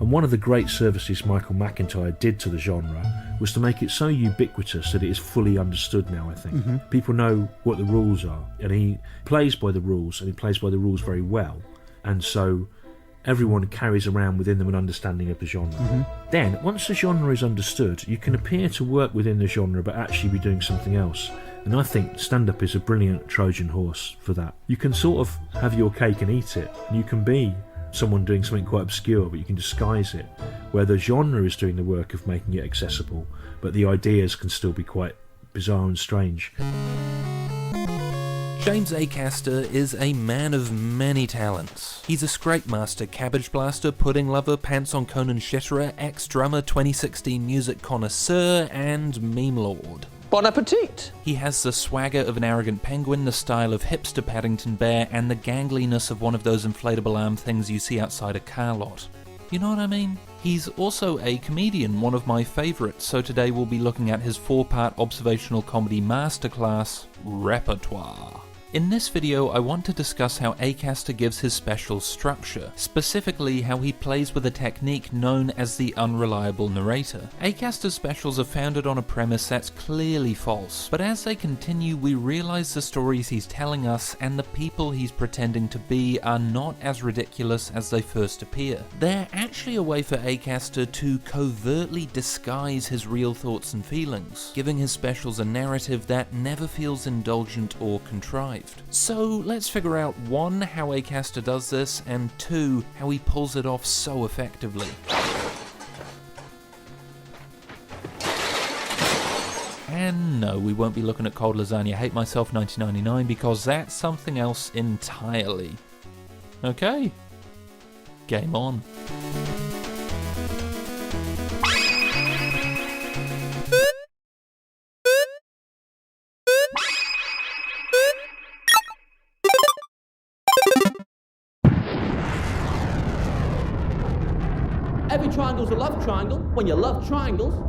And one of the great services Michael McIntyre did to the genre was to make it so ubiquitous that it is fully understood now, I think. People know what the rules are, and he plays by the rules, and he plays by the rules very well. And so everyone carries around within them an understanding of the genre. Then, once the genre is understood, you can appear to work within the genre but actually be doing something else. And I think stand-up is a brilliant Trojan horse for that. You can sort of have your cake and eat it, and you can be someone doing something quite obscure, but you can disguise it, where the genre is doing the work of making it accessible, but the ideas can still be quite bizarre and strange. James Acaster is a man of many talents. He's a scrape master, cabbage blaster, pudding lover, pants on Conan Shetterer, ex-drummer, 2016 music connoisseur, and meme lord. Bon appetit! He has the swagger of an arrogant penguin, the style of hipster Paddington Bear, and the gangliness of one of those inflatable arm things you see outside a car lot. You know what I mean? He's also a comedian, one of my favourites, so today we'll be looking at his 4-part observational comedy masterclass, Repertoire. In this video, I want to discuss how Acaster gives his specials structure, specifically how he plays with a technique known as the unreliable narrator. Acaster's specials are founded on a premise that's clearly false, but as they continue, we realise the stories he's telling us and the people he's pretending to be are not as ridiculous as they first appear. They're actually a way for Acaster to covertly disguise his real thoughts and feelings, giving his specials a narrative that never feels indulgent or contrived. So let's figure out 1, how Acaster does this, and 2, how he pulls it off so effectively. And no, we won't be looking at Cold Lasagna Hate Myself 1999 because that's something else entirely. Okay, game on. Every triangle's a love triangle when you love triangles.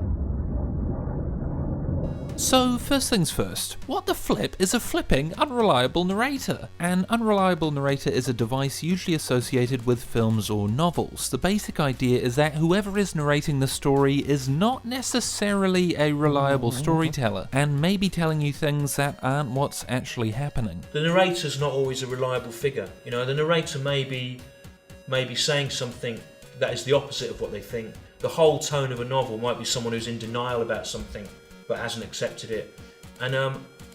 So, first things first, what the flip is a flipping unreliable narrator? An unreliable narrator is a device usually associated with films or novels. The basic idea is that whoever is narrating the story is not necessarily a reliable storyteller, and may be telling you things that aren't what's actually happening. The narrator's not always a reliable figure. You know, the narrator may be saying something that is the opposite of what they think. The whole tone of a novel might be someone who's in denial about something but hasn't accepted it. And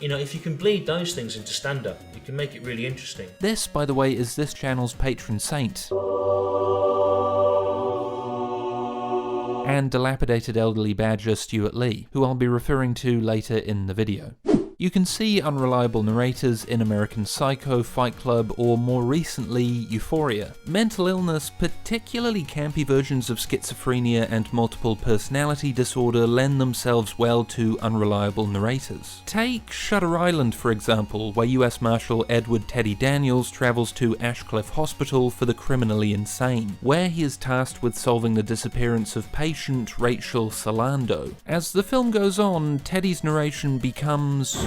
you know, if you can bleed those things into stand-up, you can make it really interesting. This, by the way, is this channel's patron saint. And dilapidated elderly badger Stuart Lee, who I'll be referring to later in the video. You can see unreliable narrators in American Psycho, Fight Club, or more recently, Euphoria. Mental illness, particularly campy versions of schizophrenia and multiple personality disorder, lend themselves well to unreliable narrators. Take Shutter Island, for example, where US Marshal Edward Teddy Daniels travels to Ashcliffe Hospital for the criminally insane, where he is tasked with solving the disappearance of patient Rachel Solando. As the film goes on, Teddy's narration becomes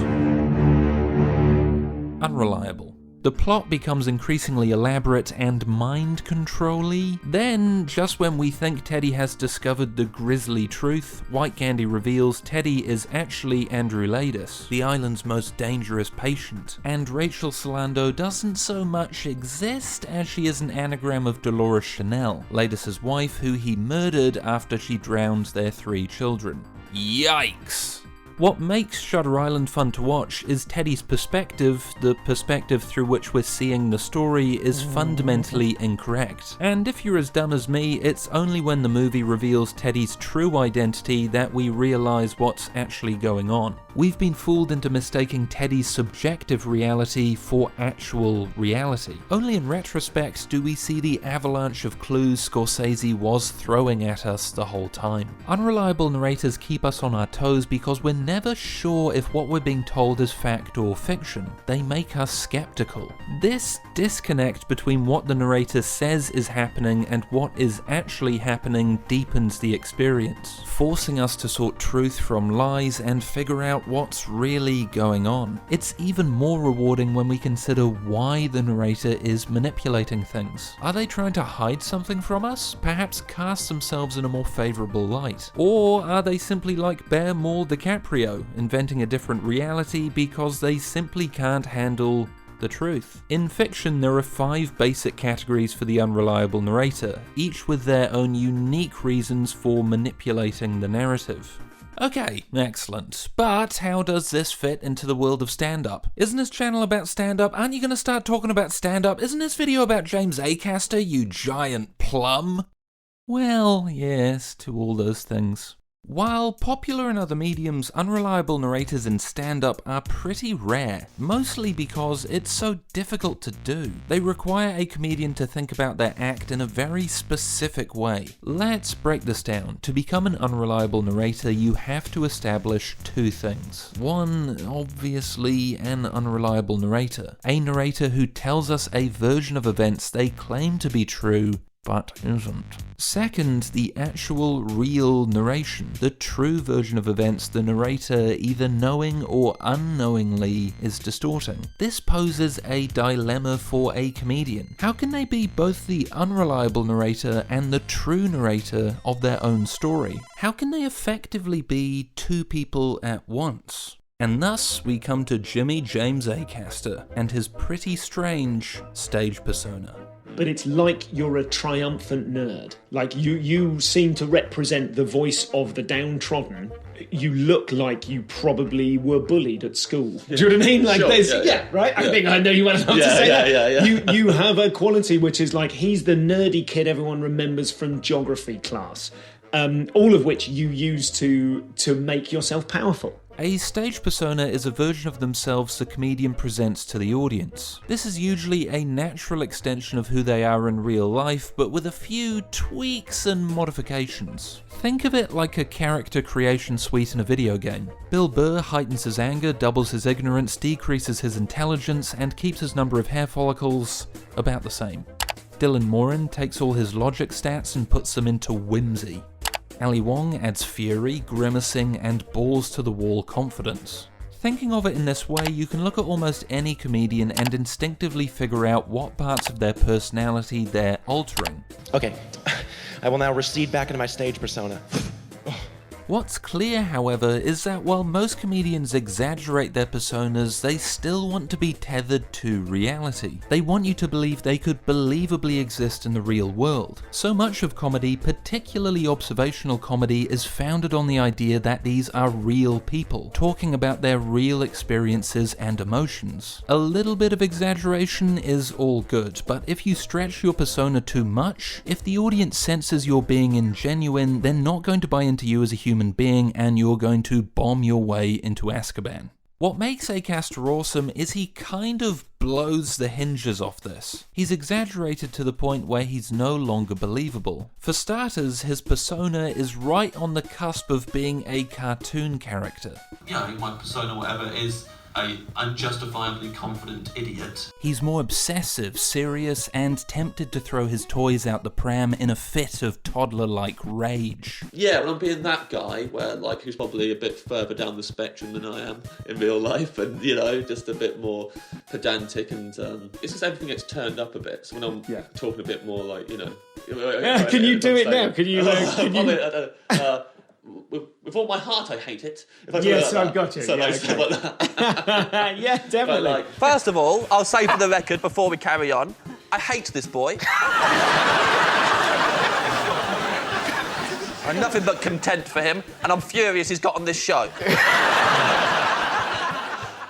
unreliable. The plot becomes increasingly elaborate and mind-control-y. Then, just when we think Teddy has discovered the grisly truth, White Candy reveals Teddy is actually Andrew Laidus, the island's most dangerous patient, and Rachel Solando doesn't so much exist as she is an anagram of Dolores Chanel, Laidus' wife who he murdered after she drowned their 3 children. Yikes! What makes Shutter Island fun to watch is Teddy's perspective. The perspective through which we're seeing the story is fundamentally incorrect. And if you're as dumb as me, it's only when the movie reveals Teddy's true identity that we realise what's actually going on. We've been fooled into mistaking Teddy's subjective reality for actual reality. Only in retrospect do we see the avalanche of clues Scorsese was throwing at us the whole time. Unreliable narrators keep us on our toes because we're never sure if what we're being told is fact or fiction. They make us skeptical. This disconnect between what the narrator says is happening and what is actually happening deepens the experience, forcing us to sort truth from lies and figure out what's really going on. It's even more rewarding when we consider why the narrator is manipulating things. Are they trying to hide something from us? Perhaps cast themselves in a more favourable light? Or are they simply like Bear Mall DiCaprio, inventing a different reality because they simply can't handle the truth? In fiction, there are 5 basic categories for the unreliable narrator, each with their own unique reasons for manipulating the narrative. Okay, excellent. But how does this fit into the world of stand-up? Isn't this channel about stand-up? Aren't you going to start talking about stand-up? Isn't this video about James Acaster, you giant plum? Well, yes, to all those things. While popular in other mediums, unreliable narrators in stand-up are pretty rare, mostly because it's so difficult to do. They require a comedian to think about their act in a very specific way. Let's break this down. To become an unreliable narrator, you have to establish 2 things. 1, obviously, an unreliable narrator. A narrator who tells us a version of events they claim to be true, but isn't. Second, the actual real narration, the true version of events the narrator either knowing or unknowingly is distorting. This poses a dilemma for a comedian. How can they be both the unreliable narrator and the true narrator of their own story? How can they effectively be 2 people at once? And thus we come to Jimmy James Acaster and his pretty strange stage persona. But it's like you're a triumphant nerd. Like you seem to represent the voice of the downtrodden. You look like you probably were bullied at school. Do you know what I mean? Like, Sure, right? I think I know you well enough to say that. Yeah. You have a quality which is like, he's the nerdy kid everyone remembers from geography class. All of which you use to make yourself powerful. A stage persona is a version of themselves the comedian presents to the audience. This is usually a natural extension of who they are in real life, but with a few tweaks and modifications. Think of it like a character creation suite in a video game. Bill Burr heightens his anger, doubles his ignorance, decreases his intelligence, and keeps his number of hair follicles about the same. Dylan Moran takes all his logic stats and puts them into whimsy. Ali Wong adds fury, grimacing, and balls-to-the-wall confidence. Thinking of it in this way, you can look at almost any comedian and instinctively figure out what parts of their personality they're altering. Okay, I will now recede back into my stage persona. What's clear, however, is that while most comedians exaggerate their personas, they still want to be tethered to reality. They want you to believe they could believably exist in the real world. So much of comedy, particularly observational comedy, is founded on the idea that these are real people, talking about their real experiences and emotions. A little bit of exaggeration is all good, but if you stretch your persona too much, if the audience senses you're being ingenuine, they're not going to buy into you as a human being, and you're going to bomb your way into Azkaban. What makes Acaster awesome is he kind of blows the hinges off this. He's exaggerated to the point where he's no longer believable. For starters, his persona is right on the cusp of being a cartoon character. Yeah, I think my persona, whatever it is, an unjustifiably confident idiot. He's more obsessive, serious, and tempted to throw his toys out the pram in a fit of toddler-like rage. Yeah, well, I'm being that guy where, like, who's probably a bit further down the spectrum than I am in real life, and, you know, just a bit more pedantic, and it's just everything gets turned up a bit. So when I'm talking a bit more, like, you know... Can you do it now? Can you... With all my heart, I hate it. Yes, I've got you. So Yeah, like, okay. stuff like that. Yeah, definitely. But, like, First of all, I'll say for the record before we carry on, I hate this boy. I'm nothing but content for him, and I'm furious he's got on this show.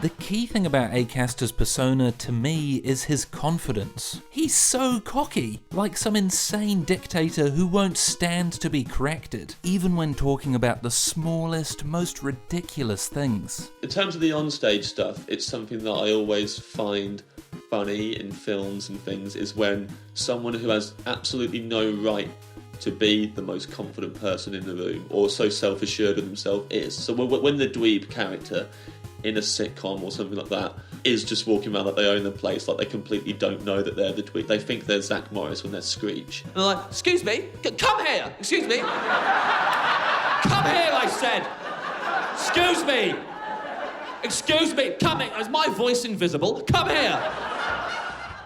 The key thing about Acaster's persona, to me, is his confidence. He's so cocky, like some insane dictator who won't stand to be corrected, even when talking about the smallest, most ridiculous things. in terms of the onstage stuff, it's something that I always find funny in films and things, is when someone who has absolutely no right to be the most confident person in the room or so self-assured of themselves is. So when the dweeb character in a sitcom or something like that is just walking around like they own the place, like they completely don't know that they're the dweeb. They think they're Zach Morris when they're Screech. And they're like, excuse me, come here, excuse me. Come here, I said. Excuse me. Excuse me, come here. Is my voice invisible? Come here.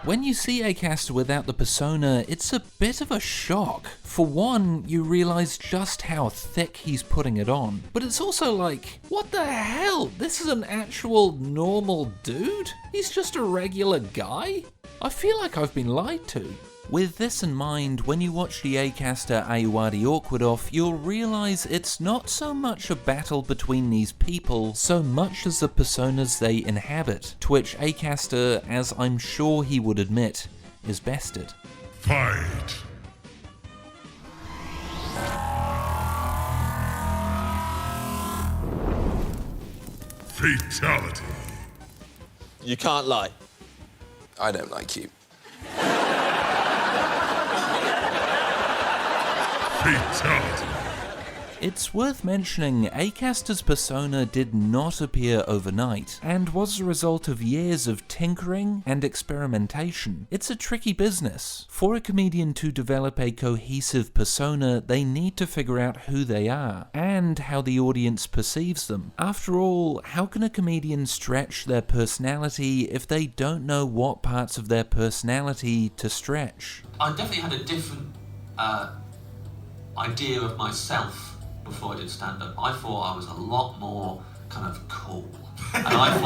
When you see Acaster without the persona, it's a bit of a shock. For one, you realise just how thick he's putting it on. But it's also like, what the hell? This is an actual normal dude? He's just a regular guy? I feel like I've been lied to. With this in mind, when you watch the Acaster Ayuwadi Awkward-Off, you'll realise it's not so much a battle between these people, so much as the personas they inhabit, to which Acaster, as I'm sure he would admit, is bested. Fight! Fatality. You can't lie. I don't like you. Fatality. It's worth mentioning, Acaster's persona did not appear overnight, and was the result of years of tinkering and experimentation. It's a tricky business. For a comedian to develop a cohesive persona, they need to figure out who they are, and how the audience perceives them. After all, how can a comedian stretch their personality if they don't know what parts of their personality to stretch? I definitely had a different idea of myself before I did stand-up. I thought I was a lot more kind of cool. And I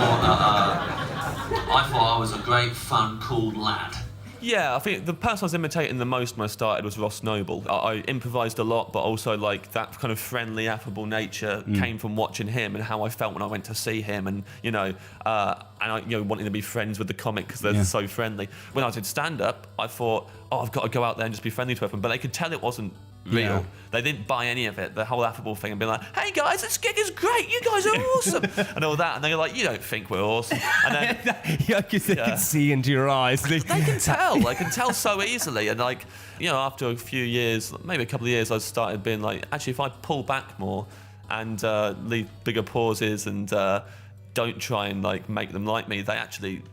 thought I was a great, fun, cool lad. Yeah, I think the person I was imitating the most when I started was Ross Noble. I improvised a lot, but also like that kind of friendly, affable nature came from watching him and how I felt when I went to see him, and wanting to be friends with the comic because they're so friendly. When I did stand-up, I thought, I've got to go out there and just be friendly to everyone, but they could tell it wasn't real. Yeah. They didn't buy any of it, the whole affable thing, and be like, hey guys, this gig is great, you guys are awesome, and all that, and they're like, you don't think we're awesome. And then they can see into your eyes. They can tell so easily, and after a few years, maybe a couple of years, I started being like, actually, if I pull back more and leave bigger pauses and don't try and make them like me, they actually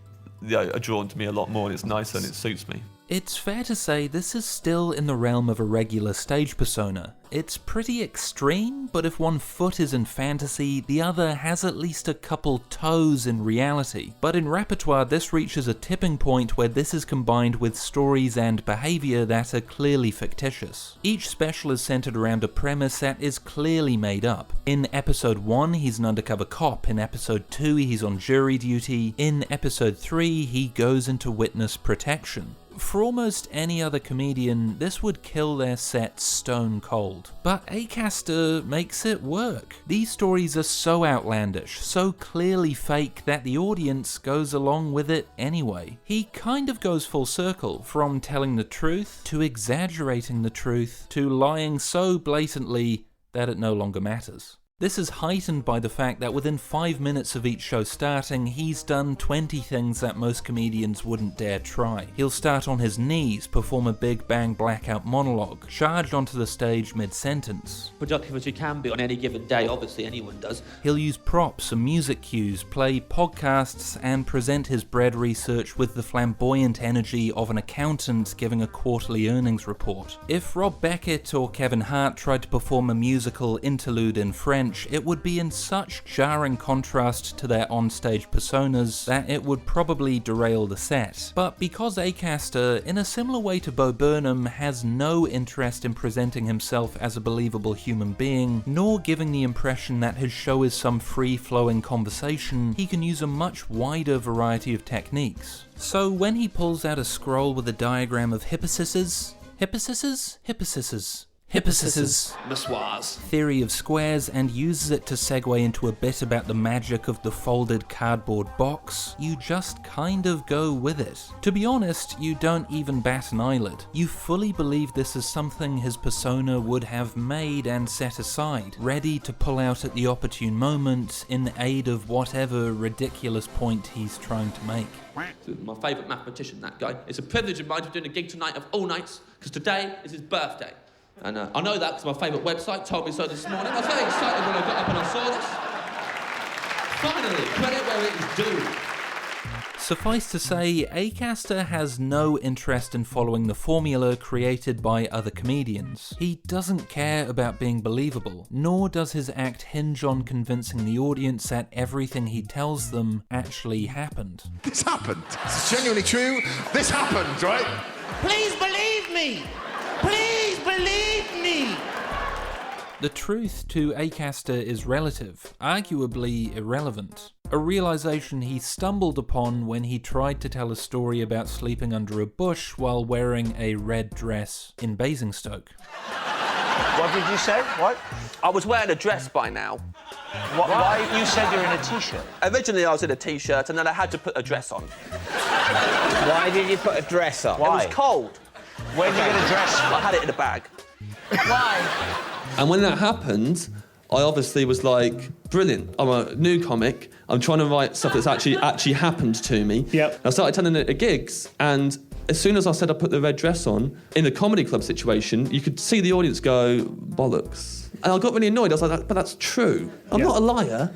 are drawn to me a lot more, and it's nicer and it suits me. It's fair to say this is still in the realm of a regular stage persona. It's pretty extreme, but if one foot is in fantasy, the other has at least a couple toes in reality. But in repertoire, this reaches a tipping point where this is combined with stories and behaviour that are clearly fictitious. Each special is centred around a premise that is clearly made up. In episode 1, he's an undercover cop. In episode 2, he's on jury duty. In episode 3, he goes into witness protection. For almost any other comedian, this would kill their set stone cold. But Acaster makes it work. These stories are so outlandish, so clearly fake that the audience goes along with it anyway. He kind of goes full circle, from telling the truth, to exaggerating the truth, to lying so blatantly that it no longer matters. This is heightened by the fact that within 5 minutes of each show starting, he's done 20 things that most comedians wouldn't dare try. He'll start on his knees, perform a big bang blackout monologue, charge onto the stage mid-sentence. Productive as you can be on any given day, obviously anyone does. He'll use props and music cues, play podcasts, and present his bread research with the flamboyant energy of an accountant giving a quarterly earnings report. If Rob Beckett or Kevin Hart tried to perform a musical interlude in French, it would be in such jarring contrast to their onstage personas that it would probably derail the set. But because Acaster, in a similar way to Bo Burnham, has no interest in presenting himself as a believable human being, nor giving the impression that his show is some free-flowing conversation, he can use a much wider variety of techniques. So when he pulls out a scroll with a diagram of hypocysses, Massoirs. Theory of squares, and uses it to segue into a bit about the magic of the folded cardboard box, you just kind of go with it. To be honest, you don't even bat an eyelid. You fully believe this is something his persona would have made and set aside, ready to pull out at the opportune moment in aid of whatever ridiculous point he's trying to make. My favourite mathematician, that guy. It's a privilege of mine to be doing a gig tonight of all nights, because today is his birthday. And I know that because my favourite website told me so this morning. I was very excited when I got up and I saw this. Finally, credit where it is due. Suffice to say, Acaster has no interest in following the formula created by other comedians. He doesn't care about being believable, nor does his act hinge on convincing the audience that everything he tells them actually happened. This happened. It's genuinely true. This happened, right? Please believe me! Please believe me! The truth to Acaster is relative, arguably irrelevant. A realization he stumbled upon when he tried to tell a story about sleeping under a bush while wearing a red dress in Basingstoke. What did you say? What? I was wearing a dress by now. Why? You said you're in a T-shirt. Originally I was in a T-shirt and then I had to put a dress on. Why did you put a dress on? Why? It was cold. Where did you get a dress from? I had it in a bag. Why? And when that happened, I obviously was like, brilliant, I'm a new comic, I'm trying to write stuff that's actually happened to me. Yep. I started telling it at gigs, and as soon as I said I put the red dress on, in a comedy club situation, you could see the audience go, bollocks. And I got really annoyed, I was like, but that's true. I'm not a liar.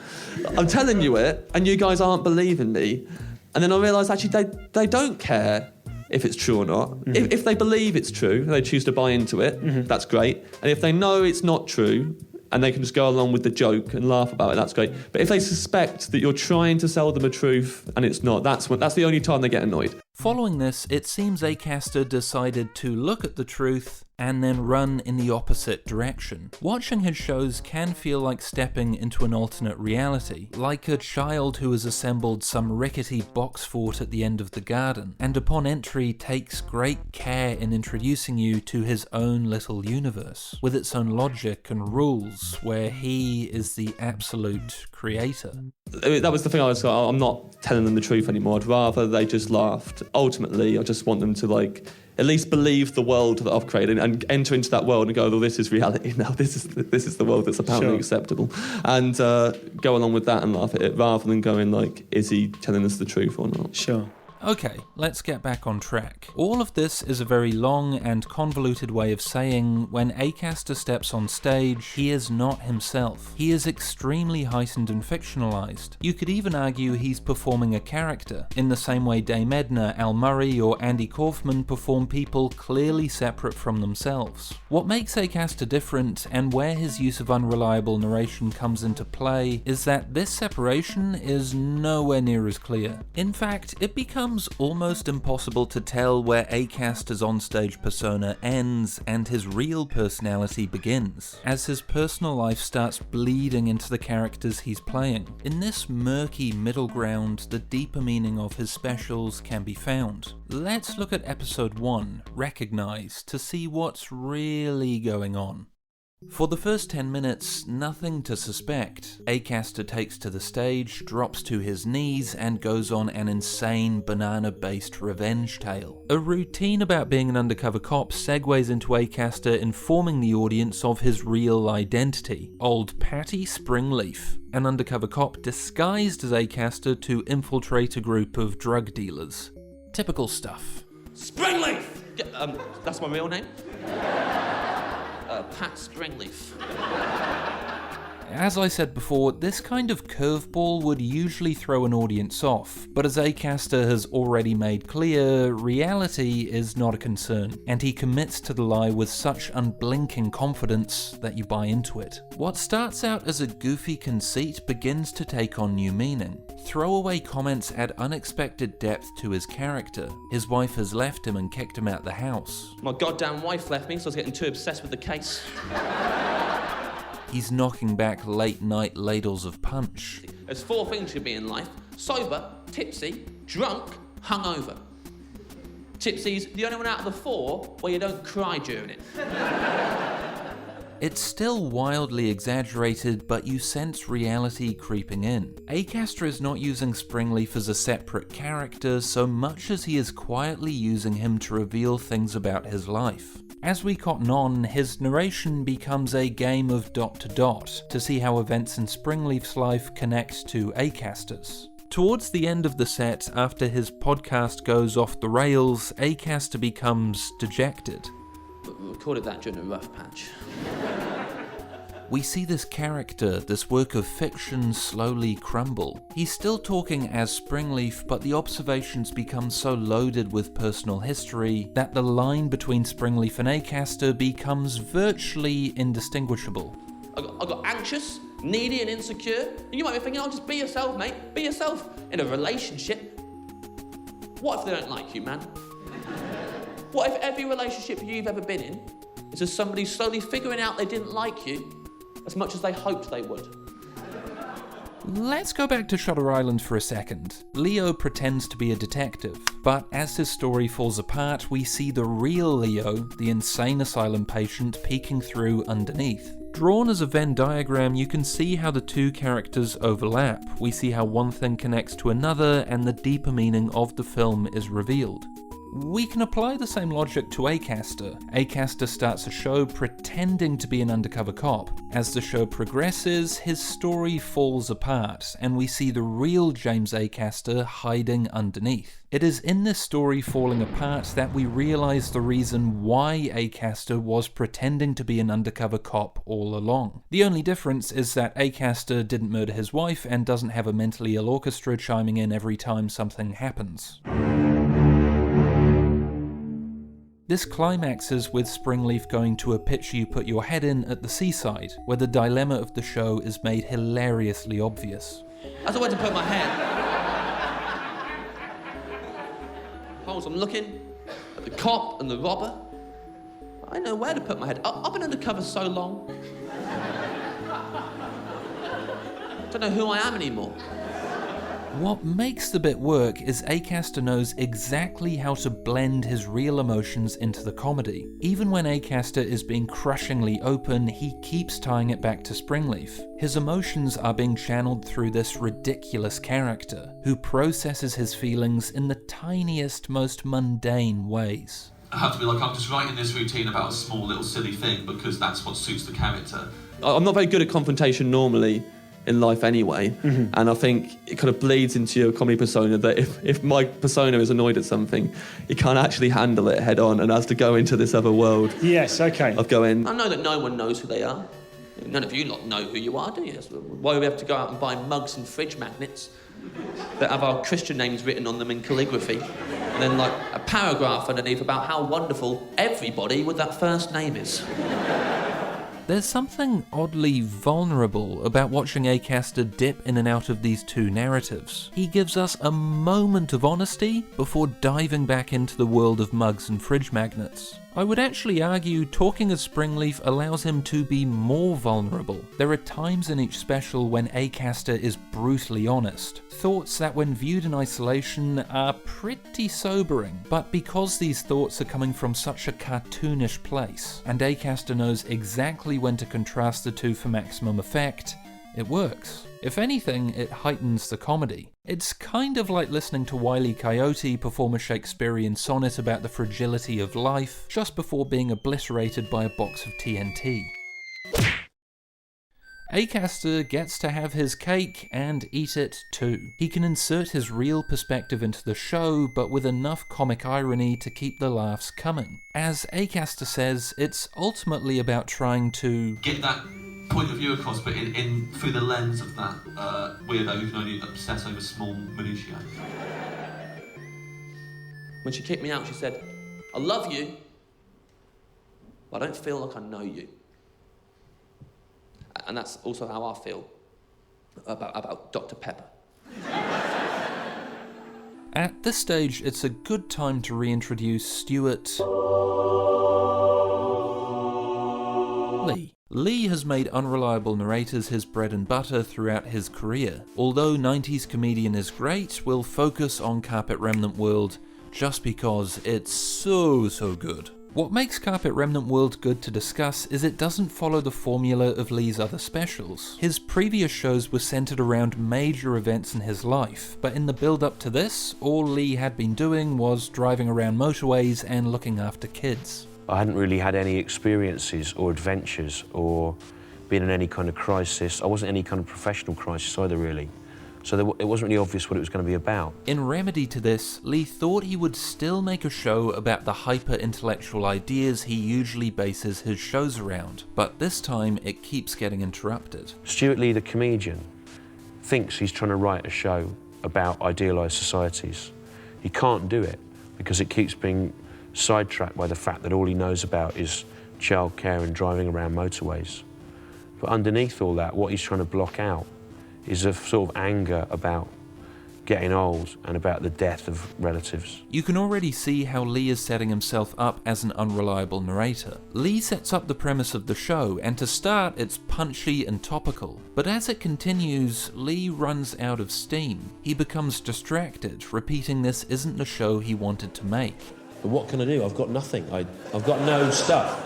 I'm telling you it, and you guys aren't believing me. And then I realised actually they don't care if it's true or not. Mm-hmm. If they believe it's true, they choose to buy into it, that's great. And if they know it's not true, and they can just go along with the joke and laugh about it, that's great. But if they suspect that you're trying to sell them a truth and it's not, that's the only time they get annoyed. Following this, it seems Acaster decided to look at the truth and then run in the opposite direction. Watching his shows can feel like stepping into an alternate reality, like a child who has assembled some rickety box fort at the end of the garden, and upon entry takes great care in introducing you to his own little universe, with its own logic and rules, where he is the absolute creator. That was the thing I was like, I'm not telling them the truth anymore, I'd rather they just laughed. Ultimately, I just want them to at least believe the world that I've created and enter into that world and go, well, this is reality now. This is the world that's apparently acceptable. And go along with that and laugh at it rather than going is he telling us the truth or not? Sure. Okay, let's get back on track. All of this is a very long and convoluted way of saying when Acaster steps on stage, he is not himself. He is extremely heightened and fictionalized. You could even argue he's performing a character, in the same way Dame Edna, Al Murray, or Andy Kaufman perform people clearly separate from themselves. What makes Acaster different, and where his use of unreliable narration comes into play, is that this separation is nowhere near as clear. In fact, it becomes almost impossible to tell where Acaster's onstage persona ends and his real personality begins, as his personal life starts bleeding into the characters he's playing. In this murky middle ground, the deeper meaning of his specials can be found. Let's look at episode 1, Recognize, to see what's really going on. For the first 10 minutes, nothing to suspect. Acaster takes to the stage, drops to his knees, and goes on an insane banana-based revenge tale. A routine about being an undercover cop segues into Acaster informing the audience of his real identity, Old Patty Springleaf, an undercover cop disguised as Acaster to infiltrate a group of drug dealers. Typical stuff. Springleaf! That's my real name? Pat Springleaf. As I said before, this kind of curveball would usually throw an audience off, but as Acaster has already made clear, reality is not a concern, and he commits to the lie with such unblinking confidence that you buy into it. What starts out as a goofy conceit begins to take on new meaning. Throwaway comments add unexpected depth to his character. His wife has left him and kicked him out the house. My goddamn wife left me, so I was getting too obsessed with the case. He's knocking back late-night ladles of punch. There's 4 things you can be in life: sober, tipsy, drunk, hungover. Tipsy's the only one out of the 4 where you don't cry during it. It's still wildly exaggerated, but you sense reality creeping in. Acaster is not using Springleaf as a separate character so much as he is quietly using him to reveal things about his life. As we cotton on, his narration becomes a game of dot to see how events in Springleaf's life connect to Acaster's. Towards the end of the set, after his podcast goes off the rails, Acaster becomes dejected. recorded that during a rough patch. We see this character, this work of fiction, slowly crumble. He's still talking as Springleaf, but the observations become so loaded with personal history that the line between Springleaf and Acaster becomes virtually indistinguishable. I got anxious, needy and insecure, and you might be thinking, oh, just be yourself, mate. Be yourself. In a relationship, what if they don't like you, man? What if every relationship you've ever been in is just somebody slowly figuring out they didn't like you as much as they hoped they would? Let's go back to Shutter Island for a second. Leo pretends to be a detective, but as his story falls apart, we see the real Leo, the insane asylum patient, peeking through underneath. Drawn as a Venn diagram, you can see how the two characters overlap. We see how one thing connects to another, and the deeper meaning of the film is revealed. We can apply the same logic to Acaster. Acaster starts a show pretending to be an undercover cop. As the show progresses, his story falls apart, and we see the real James Acaster hiding underneath. It is in this story falling apart that we realise the reason why Acaster was pretending to be an undercover cop all along. The only difference is that Acaster didn't murder his wife and doesn't have a mentally ill orchestra chiming in every time something happens. This climaxes with Springleaf going to a picture you put your head in at the seaside, where the dilemma of the show is made hilariously obvious. As I went to put my head, I'm looking at the cop and the robber. I don't know where to put my head. I've been undercover so long. I don't know who I am anymore. What makes the bit work is Acaster knows exactly how to blend his real emotions into the comedy. Even when Acaster is being crushingly open, he keeps tying it back to Springleaf. His emotions are being channeled through this ridiculous character, who processes his feelings in the tiniest, most mundane ways. I have to be like, I'm just writing this routine about a small little silly thing because that's what suits the character. I'm not very good at confrontation normally in life anyway, and I think it kind of bleeds into your comedy persona that if my persona is annoyed at something, you can't actually handle it head on and has to go into this other world. Yes, okay. Of going, I know that no one knows who they are. None of you lot know who you are, do you? That's why we have to go out and buy mugs and fridge magnets that have our Christian names written on them in calligraphy, and then like a paragraph underneath about how wonderful everybody with that first name is. There's something oddly vulnerable about watching Acaster dip in and out of these two narratives. He gives us a moment of honesty before diving back into the world of mugs and fridge magnets. I would actually argue talking as Springleaf allows him to be more vulnerable. There are times in each special when Acaster is brutally honest. Thoughts that when viewed in isolation are pretty sobering, but because these thoughts are coming from such a cartoonish place, and Acaster knows exactly when to contrast the two for maximum effect, it works. If anything, it heightens the comedy. It's kind of like listening to Wile E. Coyote perform a Shakespearean sonnet about the fragility of life just before being obliterated by a box of TNT. Acaster gets to have his cake and eat it too. He can insert his real perspective into the show, but with enough comic irony to keep the laughs coming. As Acaster says, it's ultimately about trying to get that point of view across, but in through the lens of that weirdo who can only obsess over small minutiae. When she kicked me out, she said, I love you, but I don't feel like I know you. And that's also how I feel about Dr. Pepper. At this stage, it's a good time to reintroduce Stuart Lee. Lee has made unreliable narrators his bread and butter throughout his career. Although 90s Comedian is great, we'll focus on Carpet Remnant World just because it's so good. What makes Carpet Remnant World good to discuss is it doesn't follow the formula of Lee's other specials. His previous shows were centered around major events in his life, but in the build-up to this, all Lee had been doing was driving around motorways and looking after kids. I hadn't really had any experiences or adventures or been in any kind of crisis. I wasn't in any kind of professional crisis either, really. So it wasn't really obvious what it was going to be about. In remedy to this, Lee thought he would still make a show about the hyper-intellectual ideas he usually bases his shows around, but this time it keeps getting interrupted. Stuart Lee, the comedian, thinks he's trying to write a show about idealised societies. He can't do it because it keeps being sidetracked by the fact that all he knows about is childcare and driving around motorways. But underneath all that, what he's trying to block out is a sort of anger about getting old and about the death of relatives. You can already see how Lee is setting himself up as an unreliable narrator. Lee sets up the premise of the show, and to start, it's punchy and topical. But as it continues, Lee runs out of steam. He becomes distracted, repeating this isn't the show he wanted to make. But what can I do? I've got nothing. I've got no stuff.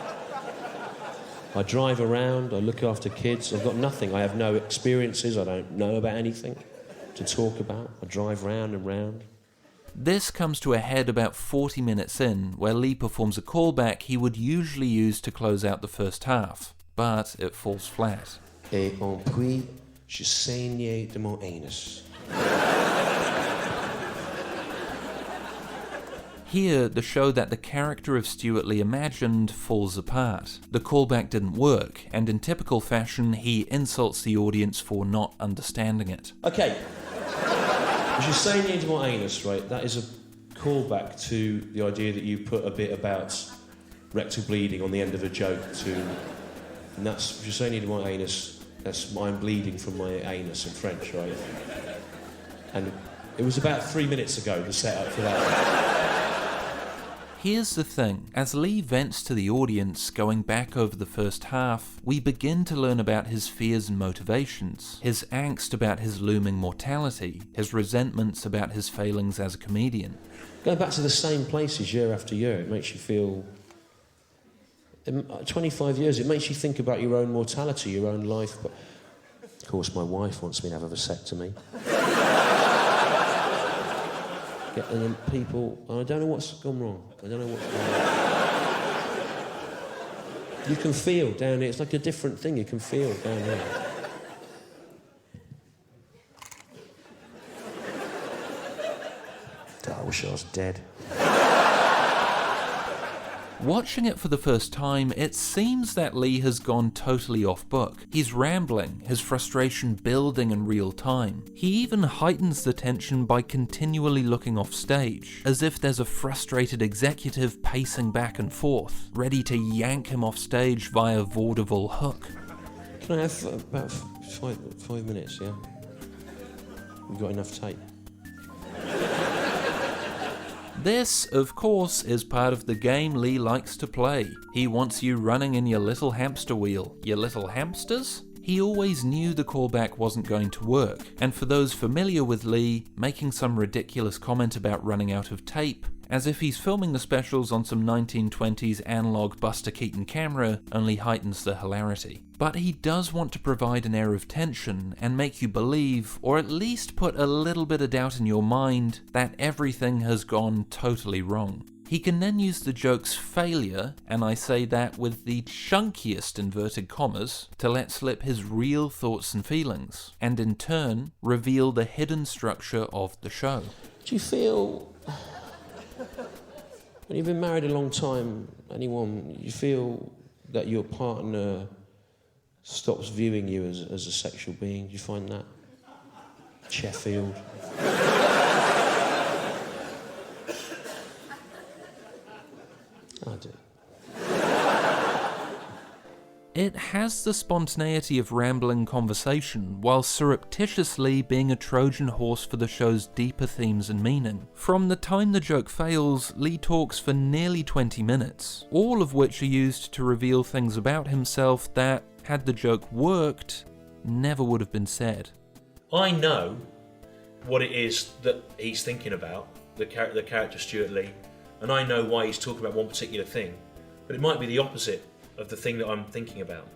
I drive around, I look after kids, I've got nothing. I have no experiences, I don't know about anything to talk about. I drive round and round. This comes to a head about 40 minutes in, where Lee performs a callback he would usually use to close out the first half, but it falls flat. Et puis, je saignais de mon anus. Here, the show that the character of Stuart Lee imagined falls apart. The callback didn't work, and in typical fashion, he insults the audience for not understanding it. Okay, je saignais de mon anus, right? That is a callback to the idea that you put a bit about rectal bleeding on the end of a joke to... And that's, je saignais de mon anus, that's I'm bleeding from my anus in French, right? And it was about 3 minutes ago, the setup for that. Here's the thing, as Lee vents to the audience, going back over the first half, we begin to learn about his fears and motivations, his angst about his looming mortality, his resentments about his failings as a comedian. Going back to the same places year after year, it makes you feel... 25 years, it makes you think about your own mortality, your own life, but... Of course, my wife wants me to have a vasectomy. And then people, I don't know what's gone wrong. I don't know what's gone wrong. You can feel down here, it's like a different thing you can feel down here. I wish I was dead. Watching it for the first time, it seems that Lee has gone totally off book. He's rambling, his frustration building in real time. He even heightens the tension by continually looking off stage, as if there's a frustrated executive pacing back and forth, ready to yank him off stage via vaudeville hook. Can I have about 5 minutes, yeah? We've got enough tape. This, of course, is part of the game Lee likes to play. He wants you running in your little hamster wheel. Your little hamsters? He always knew the callback wasn't going to work, and for those familiar with Lee, making some ridiculous comment about running out of tape, as if he's filming the specials on some 1920s analog Buster Keaton camera, only heightens the hilarity. But he does want to provide an air of tension and make you believe, or at least put a little bit of doubt in your mind, that everything has gone totally wrong. He can then use the joke's failure, and I say that with the chunkiest inverted commas, to let slip his real thoughts and feelings, and in turn, reveal the hidden structure of the show. Do you feel... When you've been married a long time, you feel that your partner stops viewing you as a sexual being? Do you find that? Sheffield. I do. It has the spontaneity of rambling conversation, while surreptitiously being a Trojan horse for the show's deeper themes and meaning. From the time the joke fails, Lee talks for nearly 20 minutes, all of which are used to reveal things about himself that, had the joke worked, never would have been said. I know what it is that he's thinking about, the character Stuart Lee, and I know why he's talking about one particular thing, but it might be the opposite of the thing that I'm thinking about.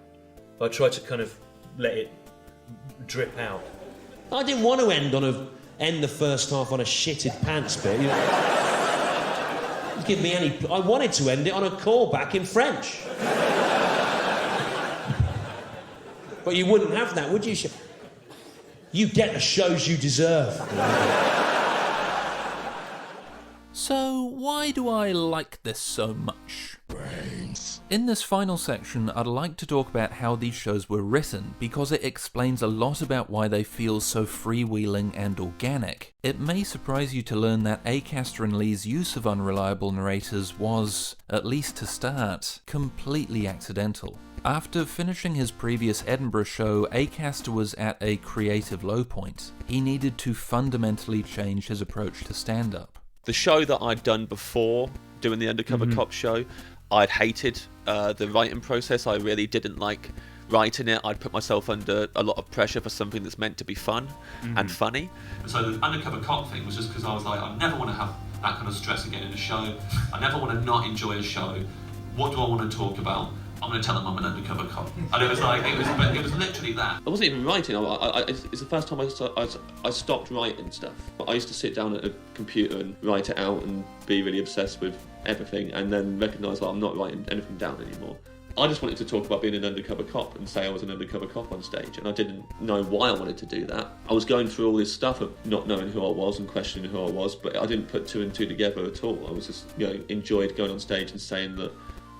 I try to kind of let it drip out. I didn't want to end the first half on a shitted pants bit. You know? Give me any. I wanted to end it on a callback in French. But you wouldn't have that, would you? You get the shows you deserve. So, why do I like this so much? Brains. In this final section, I'd like to talk about how these shows were written, because it explains a lot about why they feel so freewheeling and organic. It may surprise you to learn that Acaster and Lee's use of unreliable narrators was, at least to start, completely accidental. After finishing his previous Edinburgh show, Acaster was at a creative low point. He needed to fundamentally change his approach to stand-up. The show that I'd done before, doing the Undercover Cop show, I'd hated the writing process. I really didn't like writing it. I'd put myself under a lot of pressure for something that's meant to be fun and funny. So the Undercover Cop thing was just because I was like, I never want to have that kind of stress again in a show. I never want to not enjoy a show. What do I want to talk about? I'm going to tell them I'm an undercover cop. And it was like, it was literally that. I wasn't even writing. It's the first time I stopped writing stuff. I used to sit down at a computer and write it out and be really obsessed with everything, and then recognise that I'm not writing anything down anymore. I just wanted to talk about being an undercover cop and say I was an undercover cop on stage, and I didn't know why I wanted to do that. I was going through all this stuff of not knowing who I was and questioning who I was, but I didn't put two and two together at all. I was just, enjoyed going on stage and saying that,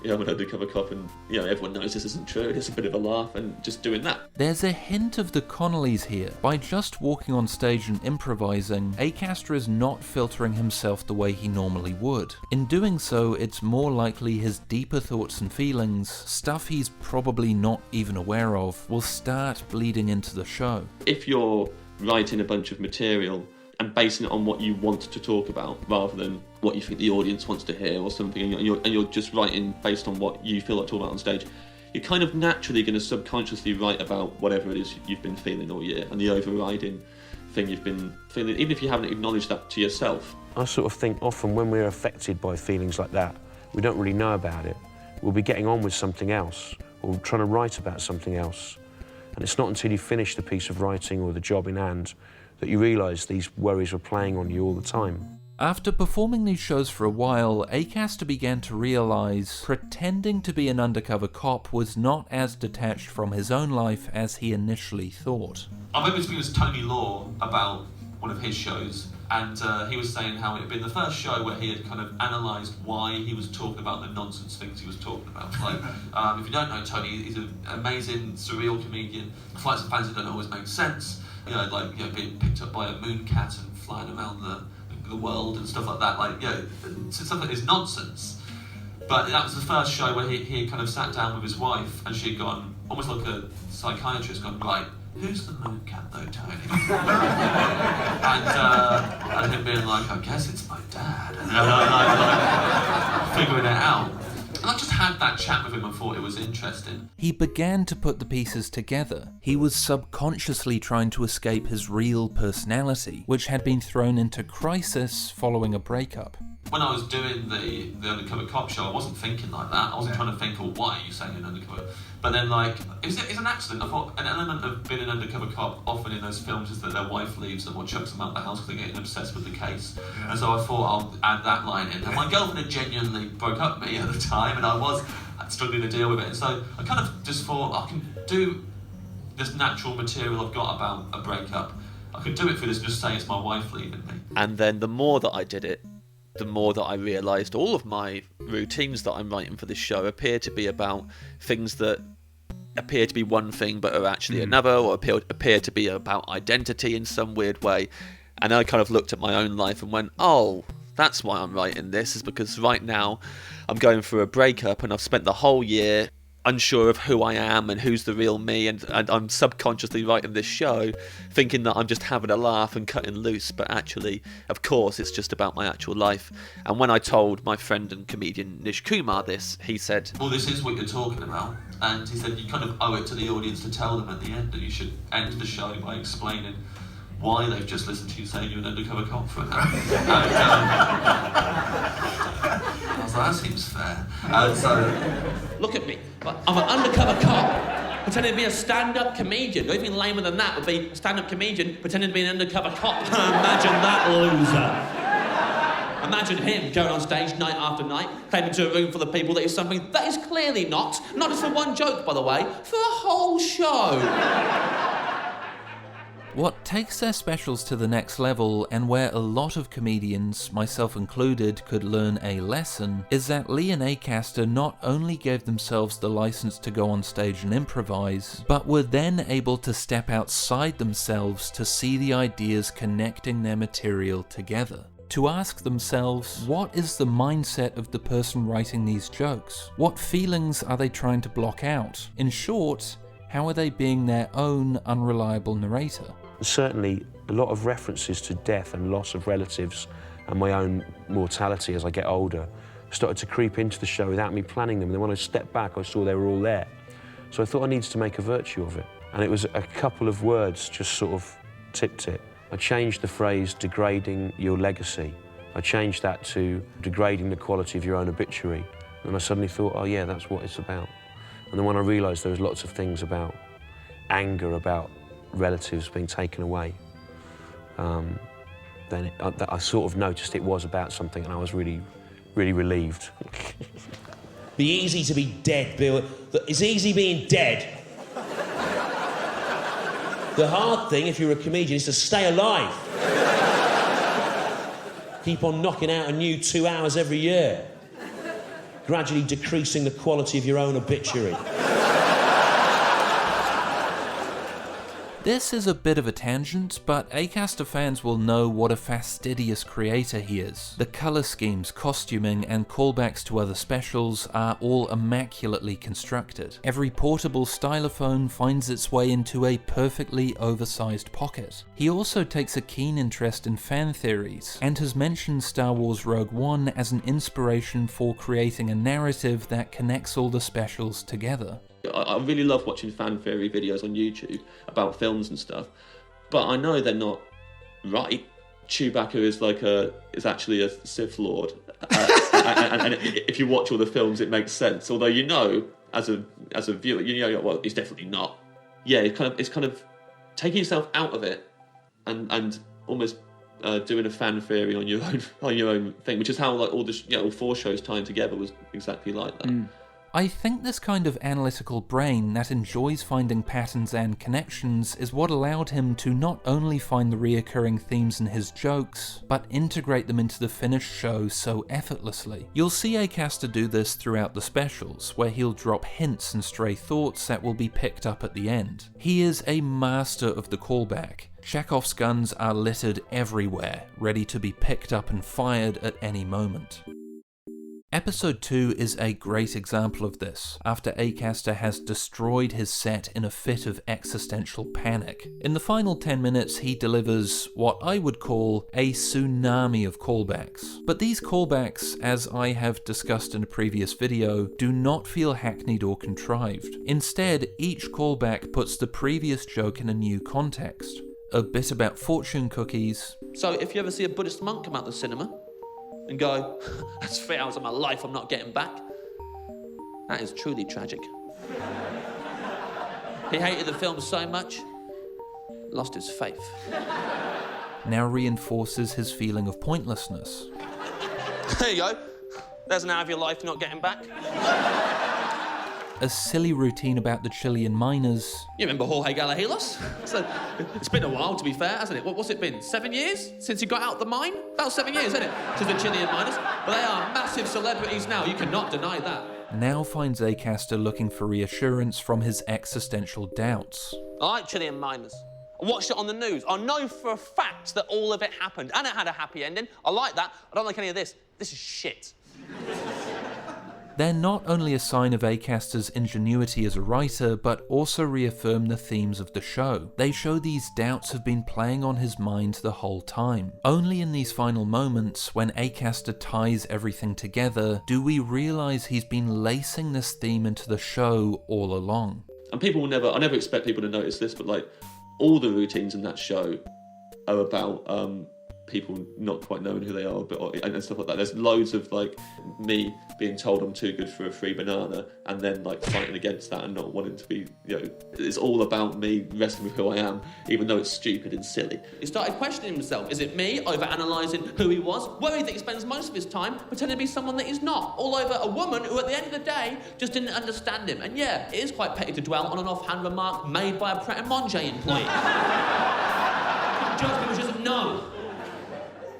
I'm an undercover cop, and everyone knows this isn't true. It's a bit of a laugh, and just doing that. There's a hint of the Connollys here. By just walking on stage and improvising, Acaster is not filtering himself the way he normally would. In doing so, it's more likely his deeper thoughts and feelings, stuff he's probably not even aware of, will start bleeding into the show. If you're writing a bunch of material and basing it on what you want to talk about rather than what you think the audience wants to hear or something, and you're just writing based on what you feel like talking about on stage, you're kind of naturally going to subconsciously write about whatever it is you've been feeling all year and the overriding thing you've been feeling, even if you haven't acknowledged that to yourself. I sort of think often when we're affected by feelings like that, we don't really know about it. We'll be getting on with something else or trying to write about something else. And it's not until you finish the piece of writing or the job in hand that you realise these worries were playing on you all the time. After performing these shows for a while, Acaster began to realise pretending to be an undercover cop was not as detached from his own life as he initially thought. I remember speaking to Tony Law about one of his shows, and he was saying how it had been the first show where he had kind of analysed why he was talking about the nonsense things he was talking about. Like, if you don't know Tony, he's an amazing, surreal comedian. Flights of Fancy don't always make sense. Being picked up by a moon cat and flying around the world and stuff like that. Stuff that is nonsense. But that was the first show where he kind of sat down with his wife, and she had gone, almost like a psychiatrist, gone, right, who's the moon cat though, Tony? and him being like, I guess it's my dad. And figuring it out. And I just had that chat with him and thought it was interesting. He began to put the pieces together. He was subconsciously trying to escape his real personality, which had been thrown into crisis following a breakup. When I was doing the Undercover Cop show, I wasn't thinking like that. I wasn't trying to think, why are you saying an undercover? But then, it's an accident. I thought an element of being an undercover cop often in those films is that their wife leaves them or chucks them out the house because they're getting obsessed with the case. Yeah. And so I thought I'll add that line in. And my girlfriend had genuinely broke up with me at the time, and I was struggling to deal with it. And so I kind of just thought, I can do this natural material I've got about a breakup. I could do it through this, just say it's my wife leaving me. And then the more that I did it, the more that I realised all of my routines that I'm writing for this show appear to be about things that appear to be one thing but are actually another, or appear to be about identity in some weird way. And I kind of looked at my own life and went, oh, that's why I'm writing this, is because right now I'm going through a breakup and I've spent the whole year unsure of who I am and who's the real me, and I'm subconsciously writing this show thinking that I'm just having a laugh and cutting loose, but actually, of course, it's just about my actual life. And when I told my friend and comedian Nish Kumar this, he said, well, this is what you're talking about, and he said you kind of owe it to the audience to tell them at the end, and you should end the show by explaining why they've just listened to you saying you're an undercover cop for an hour. I was like, that seems fair. So, look at me. I'm an undercover cop pretending to be a stand-up comedian. Anything lamer than that would be a stand-up comedian pretending to be an undercover cop. Imagine that loser. Imagine him going on stage night after night, claiming to a room full of people that he's something that is clearly not. Not just for one joke, by the way, for a whole show. What takes their specials to the next level, and where a lot of comedians, myself included, could learn a lesson, is that Lee and Acaster not only gave themselves the license to go on stage and improvise, but were then able to step outside themselves to see the ideas connecting their material together. To ask themselves, what is the mindset of the person writing these jokes? What feelings are they trying to block out? In short, how are they being their own unreliable narrator? Certainly, a lot of references to death and loss of relatives and my own mortality as I get older started to creep into the show without me planning them. And then when I stepped back, I saw they were all there. So I thought I needed to make a virtue of it. And it was a couple of words just sort of tipped it. I changed the phrase, degrading your legacy. I changed that to degrading the quality of your own obituary. And I suddenly thought, oh yeah, that's what it's about. And then when I realised there was lots of things about anger, about relatives being taken away, then I sort of noticed it was about something, and I was really, really relieved. Be easy to be dead, Bill. It's easy being dead. The hard thing, if you're a comedian, is to stay alive. Keep on knocking out a new 2 hours every year, gradually decreasing the quality of your own obituary. This is a bit of a tangent, but Acaster fans will know what a fastidious creator he is. The colour schemes, costuming, and callbacks to other specials are all immaculately constructed. Every portable stylophone finds its way into a perfectly oversized pocket. He also takes a keen interest in fan theories, and has mentioned Star Wars Rogue One as an inspiration for creating a narrative that connects all the specials together. I really love watching fan theory videos on YouTube about films and stuff, but I know they're not right. Chewbacca is actually a Sith Lord, and if you watch all the films, it makes sense. Although you know, as a viewer, you know, well, he's definitely not. Yeah, it's kind of taking yourself out of it and almost doing a fan theory on your own thing, which is how like all 4 shows tying together was exactly like that. I think this kind of analytical brain that enjoys finding patterns and connections is what allowed him to not only find the reoccurring themes in his jokes, but integrate them into the finished show so effortlessly. You'll see Acaster do this throughout the specials, where he'll drop hints and stray thoughts that will be picked up at the end. He is a master of the callback. Chekhov's guns are littered everywhere, ready to be picked up and fired at any moment. Episode 2 is a great example of this, after Acaster has destroyed his set in a fit of existential panic. In the final 10 minutes, he delivers what I would call a tsunami of callbacks. But these callbacks, as I have discussed in a previous video, do not feel hackneyed or contrived. Instead, each callback puts the previous joke in a new context. A bit about fortune cookies. So if you ever see a Buddhist monk come out the cinema and go, that's 3 hours of my life I'm not getting back, that is truly tragic. He hated the film so much, lost his faith. Now reinforces his feeling of pointlessness. There you go. There's an hour of your life not getting back. A silly routine about the Chilean miners. You remember Jorge Galahilos? It's been a while, to be fair, hasn't it? What's it been, 7 years since he got out the mine? About 7 years, isn't it? To the Chilean miners. But they are massive celebrities now, you cannot deny that. Now finds Acaster looking for reassurance from his existential doubts. I like Chilean miners. I watched it on the news. I know for a fact that all of it happened, and it had a happy ending. I like that. I don't like any of this. This is shit. They're not only a sign of Acaster's ingenuity as a writer, but also reaffirm the themes of the show. They show these doubts have been playing on his mind the whole time. Only in these final moments, when Acaster ties everything together, do we realise he's been lacing this theme into the show all along. And people will never, I never expect people to notice this, but like, all the routines in that show are about people not quite knowing who they are, and stuff like that. There's loads of like me being told I'm too good for a free banana, and then like fighting against that and not wanting to be, you know, it's all about me wrestling with who I am, even though it's stupid and silly. He started questioning himself. Is it me overanalyzing who he was? Worried that he spends most of his time pretending to be someone that he's not, all over a woman who at the end of the day just didn't understand him. And yeah, it is quite petty to dwell on an offhand remark made by a Pret a Manger employee. judge people she doesn't know.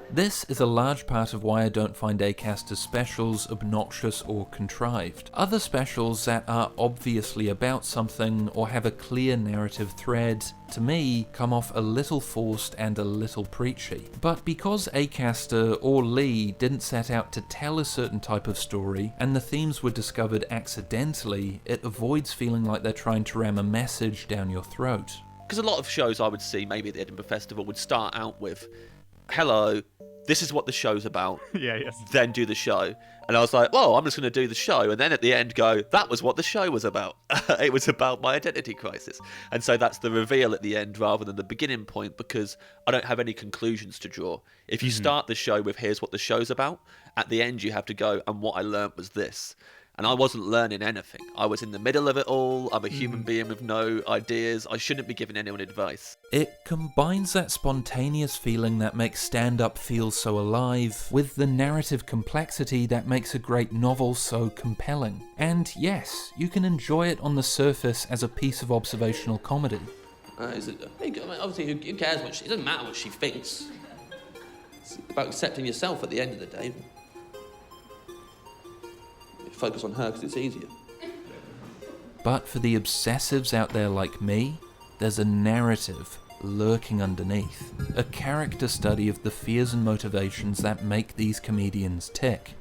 This is a large part of why I don't find Acaster's specials obnoxious or contrived. Other specials that are obviously about something or have a clear narrative thread, to me, come off a little forced and a little preachy. But because Acaster or Lee didn't set out to tell a certain type of story, and the themes were discovered accidentally, it avoids feeling like they're trying to ram a message down your throat. Because a lot of shows I would see, maybe at the Edinburgh Festival, would start out with, hello, this is what the show's about. Then do the show. And I was like, well, I'm just going to do the show. And then at the end go, that was what the show was about. It was about my identity crisis. And so that's the reveal at the end rather than the beginning point, because I don't have any conclusions to draw. If you start the show with here's what the show's about, at the end you have to go, and what I learnt was this. And I wasn't learning anything. I was in the middle of it all. I'm a human being with no ideas. I shouldn't be giving anyone advice. It combines that spontaneous feeling that makes stand-up feel so alive with the narrative complexity that makes a great novel so compelling. And yes, you can enjoy it on the surface as a piece of observational comedy. Obviously, who cares what it doesn't matter what she thinks. It's about accepting yourself at the end of the day. Focus on her because it's easier. But for the obsessives out there like me, there's a narrative lurking underneath, a character study of the fears and motivations that make these comedians tick.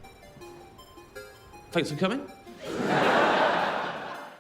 Thanks for coming.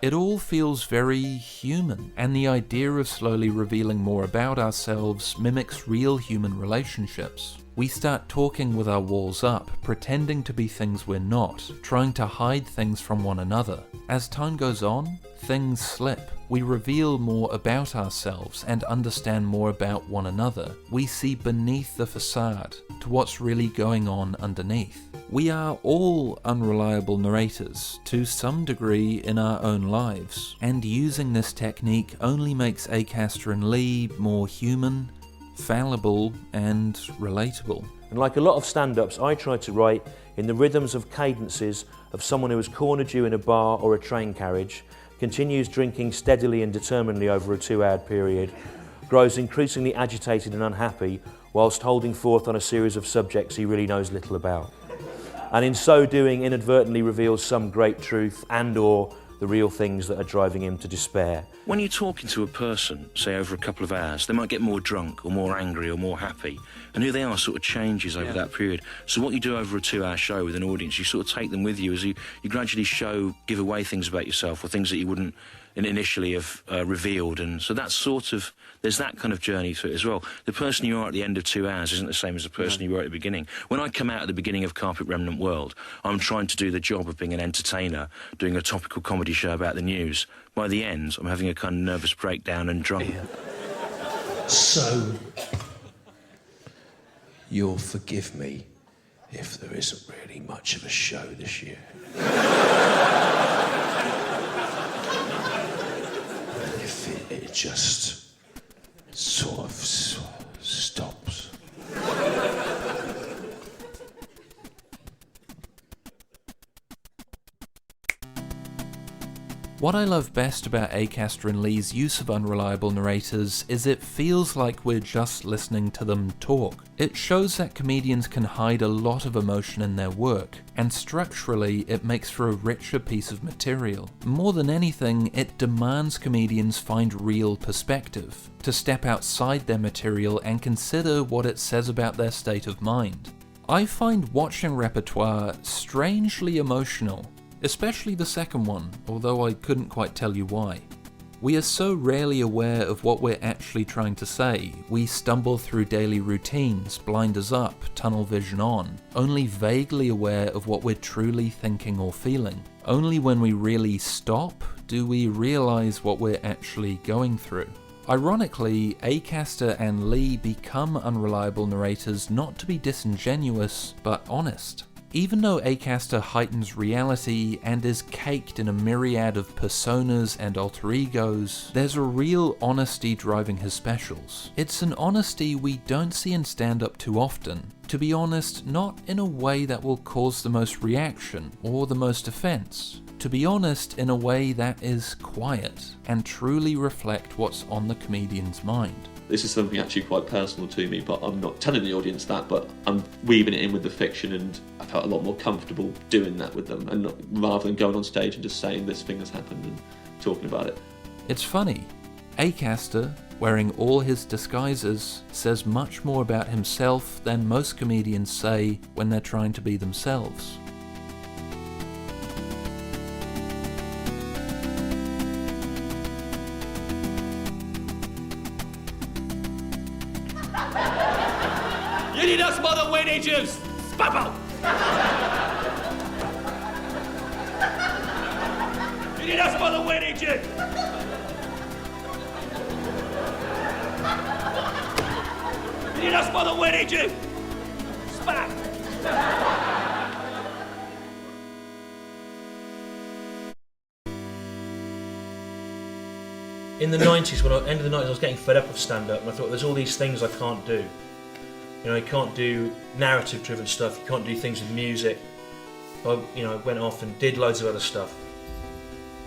It all feels very human, and the idea of slowly revealing more about ourselves mimics real human relationships. We start talking with our walls up, pretending to be things we're not, trying to hide things from one another. As time goes on, things slip. We reveal more about ourselves and understand more about one another. We see beneath the facade to what's really going on underneath. We are all unreliable narrators to some degree in our own lives, and using this technique only makes Acaster and Lee more human, fallible and relatable. And like a lot of stand-ups, I try to write in the rhythms of cadences of someone who has cornered you in a bar or a train carriage, continues drinking steadily and determinedly over a 2-hour period, grows increasingly agitated and unhappy whilst holding forth on a series of subjects he really knows little about. And in so doing inadvertently reveals some great truth and or the real things that are driving him to despair. When you're talking to a person, say over a couple of hours, they might get more drunk or more angry or more happy, and who they are sort of changes over that period. So what you do over a 2-hour show with an audience, you sort of take them with you as you gradually give away things about yourself or things that you wouldn't initially have revealed. And so that's sort of, there's that kind of journey to it as well. The person you are at the end of 2 hours isn't the same as the person you were at the beginning. When I come out at the beginning of Carpet Remnant World, I'm trying to do the job of being an entertainer, doing a topical comedy show about the news. By the end, I'm having a kind of nervous breakdown and drunk. So, you'll forgive me if there isn't really much of a show this year. If it just sort of stops. What I love best about Acaster and Lee's use of unreliable narrators is it feels like we're just listening to them talk. It shows that comedians can hide a lot of emotion in their work, and structurally it makes for a richer piece of material. More than anything, it demands comedians find real perspective, to step outside their material and consider what it says about their state of mind. I find watching repertoire strangely emotional. Especially the second one, although I couldn't quite tell you why. We are so rarely aware of what we're actually trying to say. We stumble through daily routines, blinders up, tunnel vision on, only vaguely aware of what we're truly thinking or feeling. Only when we really stop do we realise what we're actually going through. Ironically, Acaster and Lee become unreliable narrators not to be disingenuous, but honest. Even though Acaster heightens reality and is caked in a myriad of personas and alter egos, there's a real honesty driving his specials. It's an honesty we don't see in stand-up too often. To be honest, not in a way that will cause the most reaction or the most offense. To be honest, in a way that is quiet and truly reflect what's on the comedian's mind. this is something actually quite personal to me, but I'm not telling the audience that, but I'm weaving it in with the fiction, and I felt a lot more comfortable doing that with them, and not, rather than going on stage and just saying this thing has happened and talking about it. It's funny. Acaster, wearing all his disguises, says much more about himself than most comedians say when they're trying to be themselves. You need a smother weenie juice! Spapple! You need a smother weenie juice! You need a smother weenie juice! Spat! In the 90s, end of the 90s, I was getting fed up with stand-up, and I thought, there's all these things I can't do. You know, you can't do narrative-driven stuff, you can't do things with music. I went off and did loads of other stuff.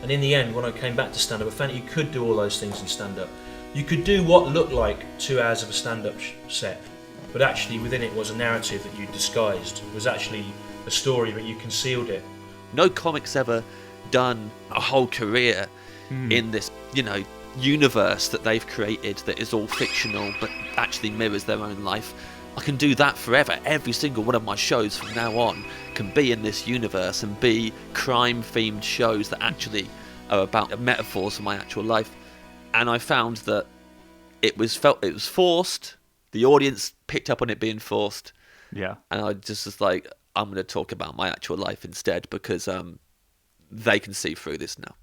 And in the end, when I came back to stand-up, I found that you could do all those things in stand-up. You could do what looked like 2 hours of a stand-up set, but actually within it was a narrative that you disguised. It was actually a story, but you concealed it. No comic's ever done a whole career in this, universe that they've created that is all fictional but actually mirrors their own life. I can do that forever. Every single one of my shows from now on can be in this universe and be crime-themed shows that actually are about metaphors for my actual life. And I found that it was forced. The audience picked up on it being forced. Yeah. And I just was like, I'm going to talk about my actual life instead, because they can see through this now.